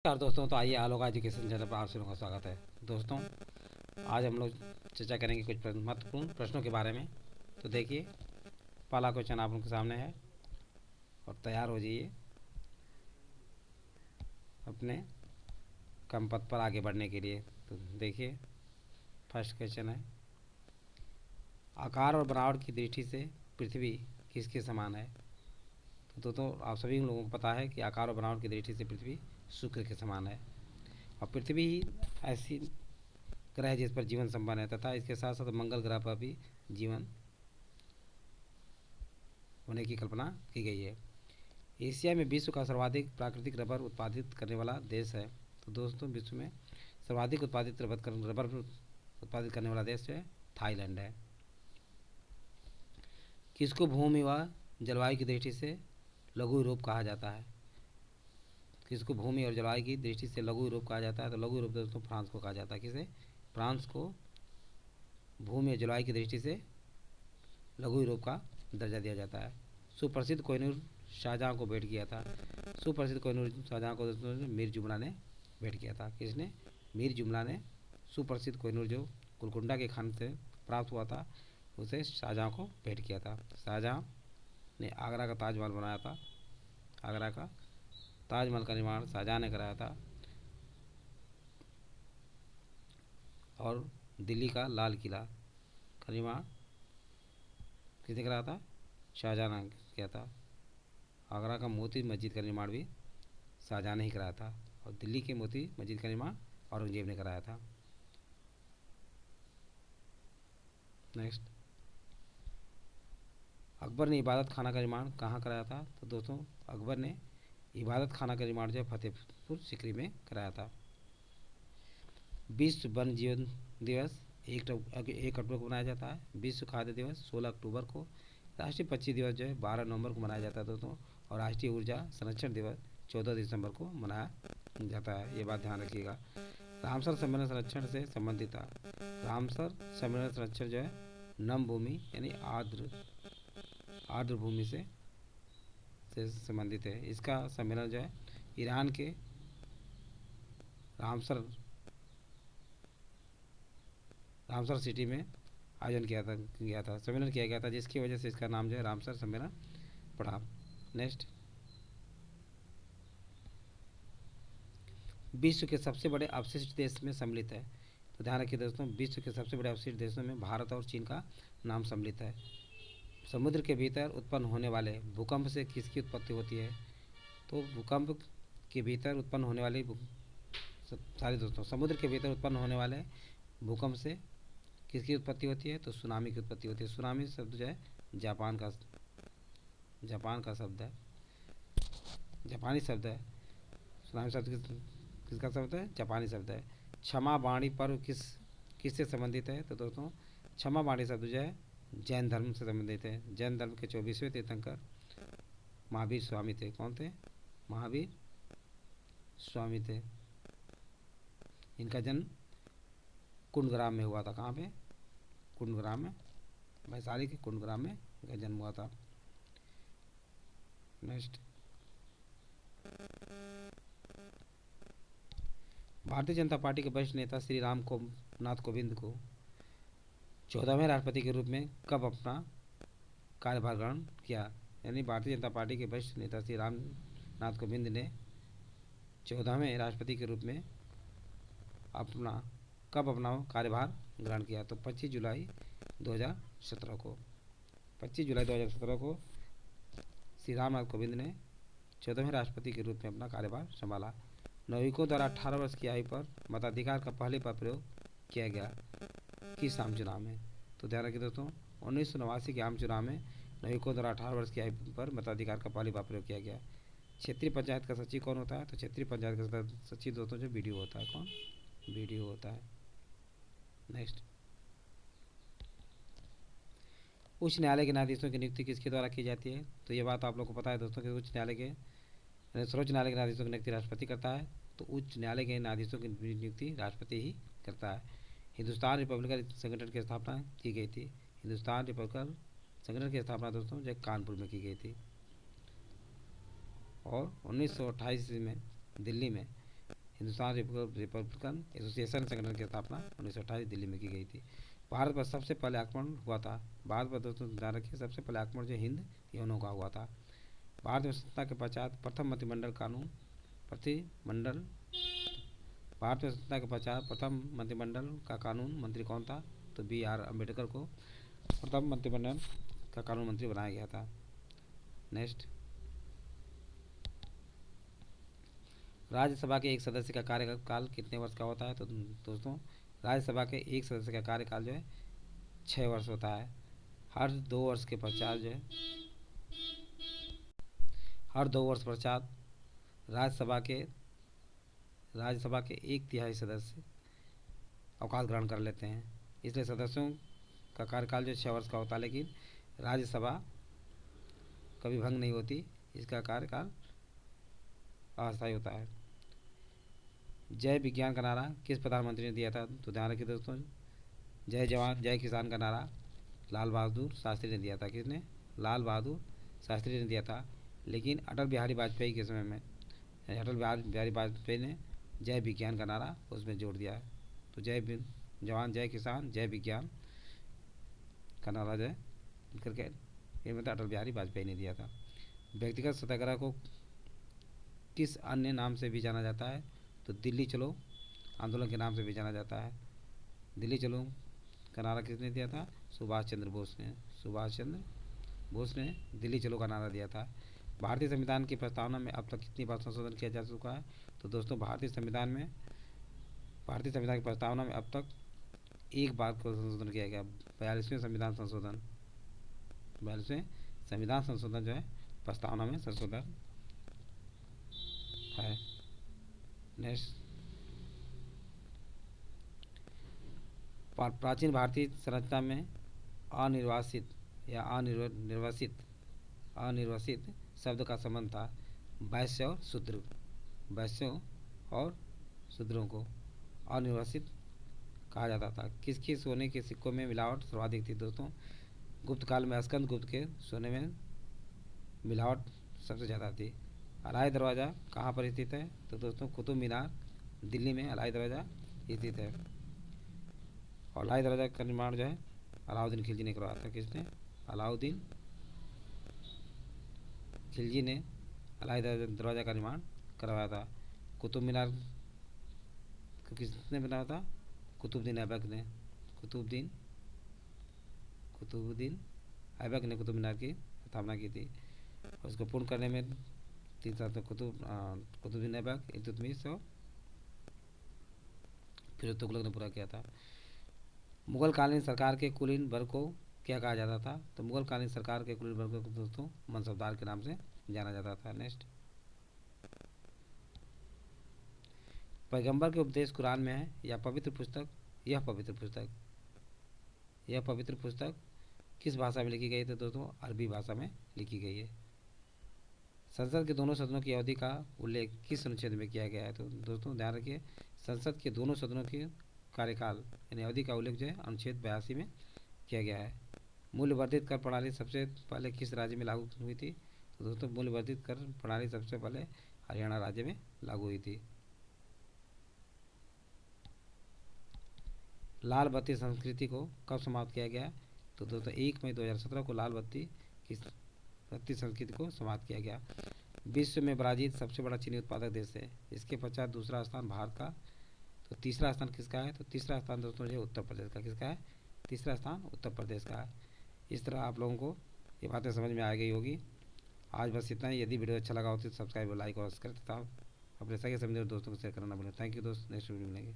नमस्कार दोस्तों। तो आइए आलोका एजुकेशन चैनल पर आप सभी का स्वागत है। दोस्तों, आज हम लोग चर्चा करेंगे कुछ महत्वपूर्ण प्रश्नों के बारे में। तो देखिए, पहला क्वेश्चन आप लोगों के सामने है और तैयार हो जाइए अपने कम पथ पर आगे बढ़ने के लिए। तो देखिए, फर्स्ट क्वेश्चन है, आकार और बनावट की दृष्टि से पृथ्वी किसके समान है? तो दोस्तों, आप सभी लोगों को पता है कि आकार और बनावट की दृष्टि से पृथ्वी शुक्र के समान है। और पृथ्वी ही ऐसी ग्रह जिस पर जीवन संभव है तथा इसके साथ साथ मंगल ग्रह पर भी जीवन होने की कल्पना की गई है। एशिया में विश्व का सर्वाधिक प्राकृतिक रबर उत्पादित करने वाला देश है। तो दोस्तों, विश्व में सर्वाधिक रबर उत्पादित करने वाला देश जो है थाईलैंड है। किसको भूमि व जलवायु की दृष्टि से लघु यूरोप कहा जाता है? किसको भूमि और जलवायु की दृष्टि से लघु यूरोप कहा जाता है? तो लघु यूरोप दोस्तों फ्रांस को कहा जाता है। किसे? फ्रांस को भूमि और जलवायु की दृष्टि से लघु यूरोप का दर्जा दिया जाता है। सुप्रसिद्ध कोहिनूर शाहजहाँ को भेंट किया था। सुप्रसिद्ध कोहिनूर शाहजहाँ को दोस्तों मीर जुमला ने भेंट किया था। किसने? मीर जुमला ने सुप्रसिद्ध कोहिनूर जो गोलकुंडा के खान से प्राप्त हुआ था उसे शाहजहाँ को भेंट किया था। शाहजहाँ ने आगरा का ताजमहल बनाया था। आगरा का ताजमहल का निर्माण शाहजहाँ ने कराया था। और दिल्ली का लाल किला का निर्माण किसने कराया था? शाहजहाँ ने किया था। आगरा का मोती मस्जिद का निर्माण भी शाहजहाँ ने ही कराया था। और दिल्ली के मोती मस्जिद का निर्माण औरंगजेब ने कराया था। नेक्स्ट, अकबर ने इबादत खाना का निर्माण कहाँ कराया था? तो दोस्तों, अकबर ने इबादत खाना का निर्माण जो है फतेहपुर सीकरी में कराया था। विश्व वन्य जीवन दिवस 1 अक्टूबर को मनाया जाता है। विश्व खाद्य दिवस 16 अक्टूबर को। राष्ट्रीय पक्षी दिवस जो है 12 नवंबर को मनाया जाता है दोस्तों। और राष्ट्रीय ऊर्जा संरक्षण दिवस 14 दिसंबर को मनाया जाता है। ये बात ध्यान रखिएगा। रामसर सम्मेलन संरक्षण से संबंधित था। रामसर सम्मेलन संरक्षण जो है नम भूमि यानी आर्द्र भूमि से संबंधित है। इसका सम्मेलन जो है ईरान के रामसर सिटी में आयोजन किया था सम्मेलन किया गया था, जिसकी वजह से इसका नाम जो है रामसर सम्मेलन पड़ा। नेक्स्ट, विश्व के सबसे बड़े अवशिष्ट देश में सम्मिलित है। तो ध्यान रखिए दोस्तों, विश्व के सबसे बड़े अवशिष्ट देशों में भारत और चीन का नाम सम्मिलित है। समुद्र के भीतर उत्पन्न होने वाले भूकंप से किसकी उत्पत्ति होती है? तो भूकंप के भीतर उत्पन्न होने वाली सारे दोस्तों, समुद्र के भीतर उत्पन्न होने वाले भूकंप से किसकी उत्पत्ति होती है? तो सुनामी की उत्पत्ति होती है। सुनामी शब्द जो है जापान का शब्द है, जापानी शब्द है। सुनामी शब्द किसका शब्द है? जापानी शब्द है। क्षमा वाणी पर्व किससे संबंधित है? तो दोस्तों, क्षमा वाणी शब्द जो है जैन धर्म से संबंधित है। जैन धर्म के 24वें तीर्थंकर महावीर स्वामी थे। कौन थे? महावीर स्वामी थे। इनका जन्म कुंडग्राम में हुआ था। कहाँ पे? कुंडग्राम में, वैशाली के कुंडग्राम में इनका जन्म हुआ था। नेक्स्ट, भारतीय जनता पार्टी के वरिष्ठ नेता श्री राम को नाथ कोविंद को 14वें राष्ट्रपति के रूप में कब अपना कार्यभार ग्रहण किया? यानी भारतीय जनता पार्टी के वरिष्ठ नेता श्री राम नाथ कोविंद ने 14वें राष्ट्रपति के रूप में कब अपना कार्यभार ग्रहण किया? तो 25 जुलाई 2017 को। 25 जुलाई 2017 को श्री रामनाथ कोविंद ने 14वें राष्ट्रपति के रूप में अपना कार्यभार संभाला। नागरिकों द्वारा 18 वर्ष की आयु पर मताधिकार का पहली बार प्रयोग किया गया किस आम चुनाव में? तो ध्यान रखिए दोस्तों, 1989 के आम चुनाव में नागरिकों द्वारा 18 वर्ष की आयु पर मताधिकार का पहली बार प्रयोग किया गया। क्षेत्रीय पंचायत का सचिव कौन होता है? तो क्षेत्रीय पंचायत का सचिव दोस्तों जो बीडीओ होता है। कौन? बीडीओ होता है। नेक्स्ट, उच्च न्यायालय के न्यायाधीशों की नियुक्ति किसके द्वारा की जाती है? तो ये बात आप लोग को पता है दोस्तों कि उच्च न्यायालय के सर्वोच्च न्यायालय के न्यायाधीशों की नियुक्ति राष्ट्रपति करता है। तो उच्च न्यायालय के न्यायाधीशों की नियुक्ति राष्ट्रपति ही करता है। हिंदुस्तान रिपब्लिकन संगठन की स्थापना की गई थी। हिंदुस्तान रिपब्लिकन संगठन की स्थापना दोस्तों जो कानपुर में की गई थी। और 1928 में दिल्ली में हिंदुस्तान रिपब्लिकन एसोसिएशन संगठन की स्थापना 1928 दिल्ली में की गई थी। भारत पर सबसे पहले आक्रमण हुआ था। भारत पर दोस्तों ध्यान रखिए, सबसे पहले आक्रमण जो हिंद यवनों का हुआ था। भारत में स्वतंत्रता के पश्चात प्रथम मंत्रिमंडल कानून प्रतिमंडल भारत में स्वतंत्रता के पश्चात प्रथम मंत्रिमंडल का कानून मंत्री कौन था? तो B.R. अम्बेडकर को प्रथम मंत्रिमंडल का कानून मंत्री बनाया गया था। नेक्स्ट, राज्यसभा के एक सदस्य का कार्यकाल कितने वर्ष का होता है? तो दोस्तों राज्यसभा के एक सदस्य का कार्यकाल जो है 6 वर्ष होता है। हर 2 वर्ष के पश्चात जो है हर 2 वर्ष पश्चात राज्यसभा के 1/3 सदस्य अवकाश ग्रहण कर लेते हैं। इसलिए सदस्यों का कार्यकाल जो 6 वर्ष का होता है, लेकिन राज्यसभा कभी भंग नहीं होती, इसका कार्यकाल अस्थायी होता है। जय विज्ञान का नारा किस प्रधानमंत्री ने दिया था? तो ध्यान रखिए दोस्तों, जय जवान जय किसान का नारा लाल बहादुर शास्त्री ने दिया था। किसने? लाल बहादुर शास्त्री ने दिया था। लेकिन अटल बिहारी वाजपेयी के समय में अटल बिहारी वाजपेयी ने जय विज्ञान का नारा उसमें जोड़ दिया है। तो जय जवान जय किसान जय विज्ञान का नारा जो है करके ये मतलब अटल बिहारी वाजपेयी ने दिया था। व्यक्तिगत सत्याग्रह को किस अन्य नाम से भी जाना जाता है? तो दिल्ली चलो आंदोलन के नाम से भी जाना जाता है। दिल्ली चलो का नारा किसने दिया था? सुभाष चंद्र बोस ने दिल्ली चलो का नारा दिया था। भारतीय संविधान की प्रस्तावना में अब तक कितनी बार संशोधन किया जा चुका है? तो दोस्तों भारतीय संविधान की प्रस्तावना में अब तक एक बार को संशोधन किया गया। 42वें संविधान संशोधन जो है प्रस्तावना में संशोधन है। नेक्स्ट, प्राचीन भारतीय संरचना में अनिर्वासित या अनिर्वासित शब्द का संबंध था वैश्य और शूद्रों को अनिर्वासित कहा जाता था। किसके सोने के सिक्कों में मिलावट सर्वाधिक थी? दोस्तों गुप्त काल में स्कंद गुप्त के सोने में मिलावट सबसे ज़्यादा थी। अलाई दरवाज़ा कहाँ पर स्थित है? तो दोस्तों कुतुब मीनार दिल्ली में अलाई दरवाज़ा स्थित है। और अलाई दरवाज़ा का निर्माण जो है अलाउद्दीन खिलजी ने करवाया था। किसने? अलाउद्दीन खिलजी ने अलाई दरवाज़ा का निर्माण करवाया था। कुतुब मीनार को किसने बनाया था? कुतुबुद्दीन ऐबक ने कुतुब मीनार की स्थापना की थी। और उसको पूर्ण करने में 3 साल तक कुतुबुद्दीन ऐबक, इल्तुतमिश और फिर तुगलक ने पूरा किया था। मुगल कालीन सरकार के कुलीन वर्ग को क्या कहा जाता था? तो मुगल कालीन सरकार के कुलीन वर्ग को दोस्तों मनसबदार के नाम से जाना जाता था। नेक्स्ट, पैगंबर के उपदेश कुरान में है या पवित्र पुस्तक? यह पवित्र पुस्तक किस भाषा में लिखी गई? तो दोस्तों अरबी भाषा में लिखी गई है। संसद के दोनों सदनों की अवधि का उल्लेख किस अनुच्छेद में किया गया है? तो दोस्तों ध्यान रखिए, संसद के दोनों सदनों के कार्यकाल यानी अवधि का उल्लेख जो है अनुच्छेद 82 में किया गया है। मूल्य वर्धित कर प्रणाली सबसे पहले किस राज्य में लागू हुई थी? तो दोस्तों मूल्य वर्धित कर प्रणाली सबसे पहले हरियाणा राज्य में लागू हुई थी। लाल बत्ती संस्कृति को कब समाप्त किया गया? तो दोस्तों 1 मई 2017 को लाल बत्ती संस्कृति को समाप्त किया गया। विश्व में ब्राज़ील सबसे बड़ा चीनी उत्पादक देश है। इसके पश्चात दूसरा स्थान भारत का। तो तीसरा स्थान किसका है? तो तीसरा स्थान दोस्तों जो उत्तर प्रदेश का। किसका है? तीसरा स्थान उत्तर प्रदेश का है। इस तरह आप लोगों को ये बातें समझ में आ गई होगी। आज बस इतना ही। यदि वीडियो अच्छा लगा हो तो सब्सक्राइब, लाइक और शेयर तथा अपने सगे समझे दोस्तों को शेयर करना भूलें। थैंक यू दोस्त, नेक्स्ट वीडियो मिलेंगे।